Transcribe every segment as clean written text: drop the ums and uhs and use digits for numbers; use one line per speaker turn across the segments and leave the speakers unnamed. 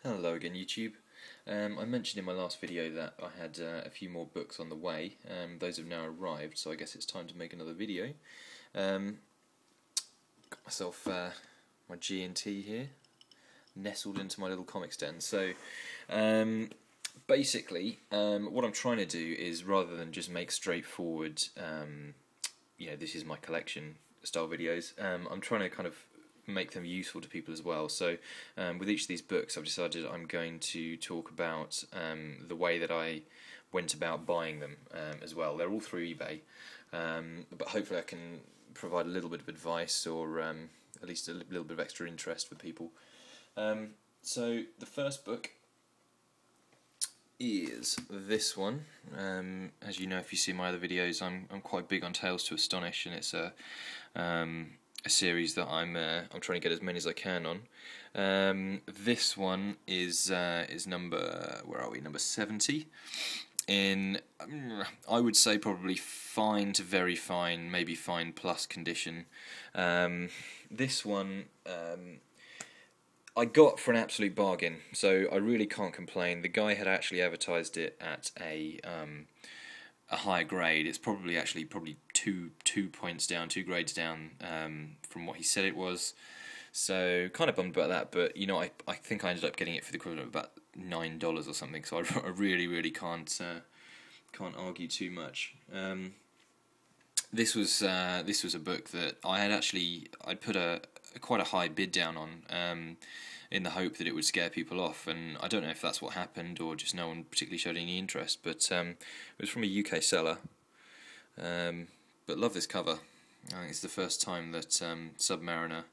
Hello again, YouTube. I mentioned in my last video that I had a few more books on the way. Those have now arrived, so I guess it's time to make another video. Got myself my G&T here, nestled into my little comics den. So basically, what I'm trying to do is, rather than just make straightforward, this is my collection style videos, I'm trying to kind of make them useful to people as well. So with each of these books I've decided I'm going to talk about the way that I went about buying them as well. They're all through eBay, but hopefully I can provide a little bit of advice, or at least a little bit of extra interest for people. So the first book is this one. As you know, if you see my other videos, I'm quite big on Tales to Astonish, and it's a series that I'm trying to get as many as I can on. This one is number, where are we? Number 70. In I would say probably fine to very fine, maybe fine plus condition. This one I got for an absolute bargain, so I really can't complain. The guy had actually advertised it at a higher grade. It's probably two points down, 2 grades down from what he said it was. So kind of bummed about that, but you know, I think I ended up getting it for the equivalent of about $9 or something. So I really can't argue too much. This was a book that I'd put quite a high bid down on, in the hope that it would scare people off, and I don't know if that's what happened or just no one particularly showed any interest, but it was from a UK seller. But love this cover. I think it's the first time that Submariner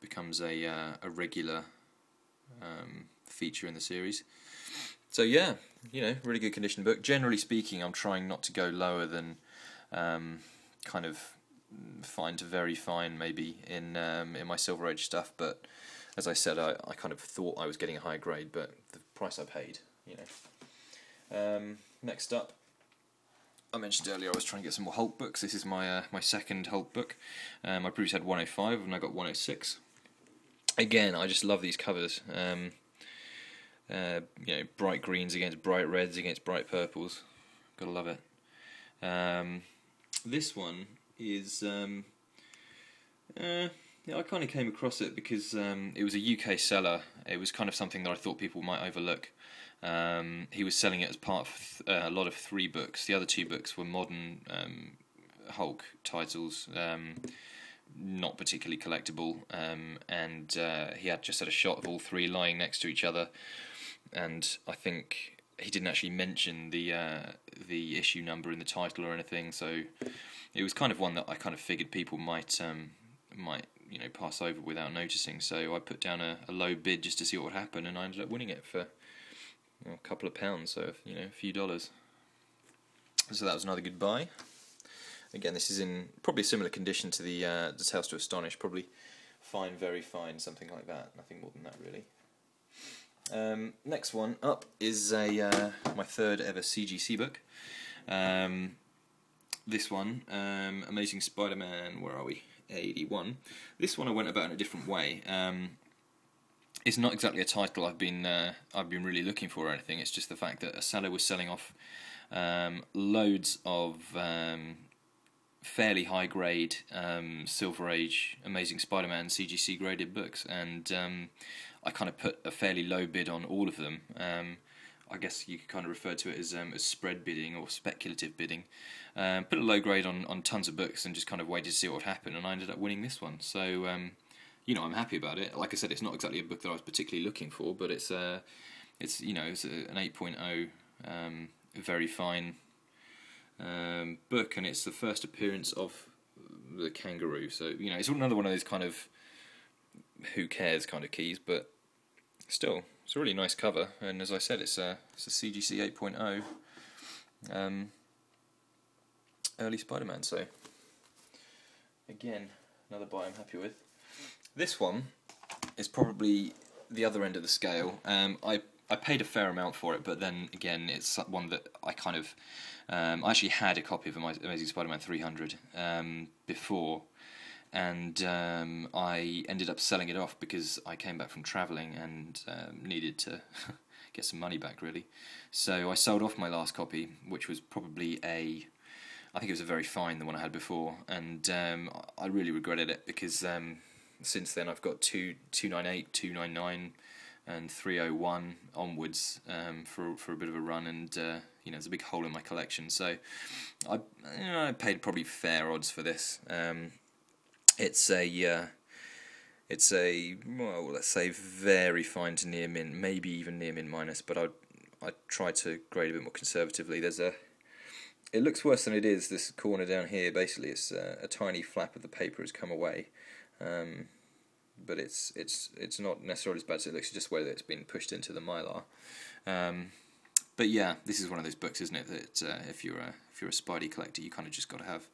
becomes a regular feature in the series. So yeah, really good condition book. Generally speaking, I'm trying not to go lower than kind of fine to very fine, maybe in my Silver Age stuff. But as I said, I kind of thought I was getting a higher grade, but the price I paid, Next up, I mentioned earlier I was trying to get some more Hulk books. This is my my second Hulk book. I previously had 105 and I got 106. Again, I just love these covers. Bright greens against bright reds against bright purples. Gotta love it. This one is I kind of came across it because it was a UK seller. It was kind of something that I thought people might overlook. He was selling it as part of a lot of 3 books. The other 2 books were modern Hulk titles, not particularly collectible, and he had just had a shot of all 3 lying next to each other, and I think he didn't actually mention the issue number in the title or anything, so it was kind of one that I kind of figured people might pass over without noticing. So I put down a low bid just to see what would happen, and I ended up winning it for a couple of pounds, so a few dollars. So that was another good buy. Again, this is in probably a similar condition to the Tales to Astonish, probably fine, very fine, something like that. Nothing more than that, really. Next one up is my third ever CGC book. This one, Amazing Spider-Man, where are we? 81. This one I went about in a different way. It's not exactly a title I've been really looking for or anything. It's just the fact that a seller was selling off loads of fairly high grade Silver Age Amazing Spider-Man CGC graded books, and I kind of put a fairly low bid on all of them. I guess you could kind of refer to it as spread bidding or speculative bidding. Put a low grade on tons of books and just kind of waited to see what would happen, and I ended up winning this one. So I'm happy about it. Like I said, it's not exactly a book that I was particularly looking for, but it's an 8.0, very fine book, and it's the first appearance of the kangaroo. So it's another one of those kind of who cares kind of keys, but still, it's a really nice cover. And as I said, it's a CGC 8.0 early Spider-Man. So again, another buy I'm happy with. This one is probably the other end of the scale. I paid a fair amount for it, but then again, it's one that I kind of I actually had a copy of Amazing Spider-Man 300 before, and I ended up selling it off because I came back from travelling and needed to get some money back, really. So I sold off my last copy, which was probably I think it was a very fine, the one I had before, and I really regretted it because since then I've got 298, 299, and 301 onwards for a bit of a run, and there's a big hole in my collection. So I paid probably fair odds for this. It's a well, let's say very fine to near mint, maybe even near mint minus, but I try to grade a bit more conservatively. It looks worse than it is. This corner down here, basically, it's a tiny flap of the paper has come away, but it's not necessarily as bad as it looks. It's just whether it's been pushed into the mylar. But yeah, this is one of those books, isn't it? That if you're a Spidey collector, you kind of just got to have.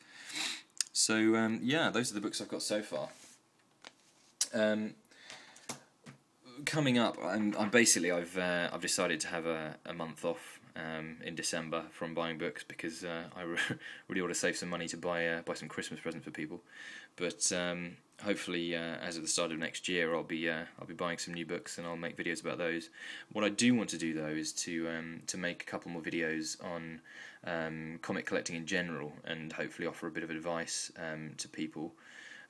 So yeah, those are the books I've got so far. Coming up, I've decided to have a month off in December from buying books because I really want to save some money to buy some Christmas presents for people. But hopefully, as of the start of next year, I'll be buying some new books and I'll make videos about those. What I do want to do though is to make a couple more videos on comic collecting in general and hopefully offer a bit of advice to people.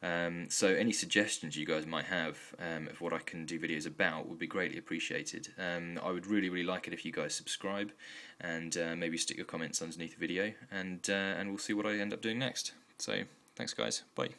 So any suggestions you guys might have of what I can do videos about would be greatly appreciated. I would really like it if you guys subscribe and maybe stick your comments underneath the video, and we'll see what I end up doing next. So thanks guys, bye.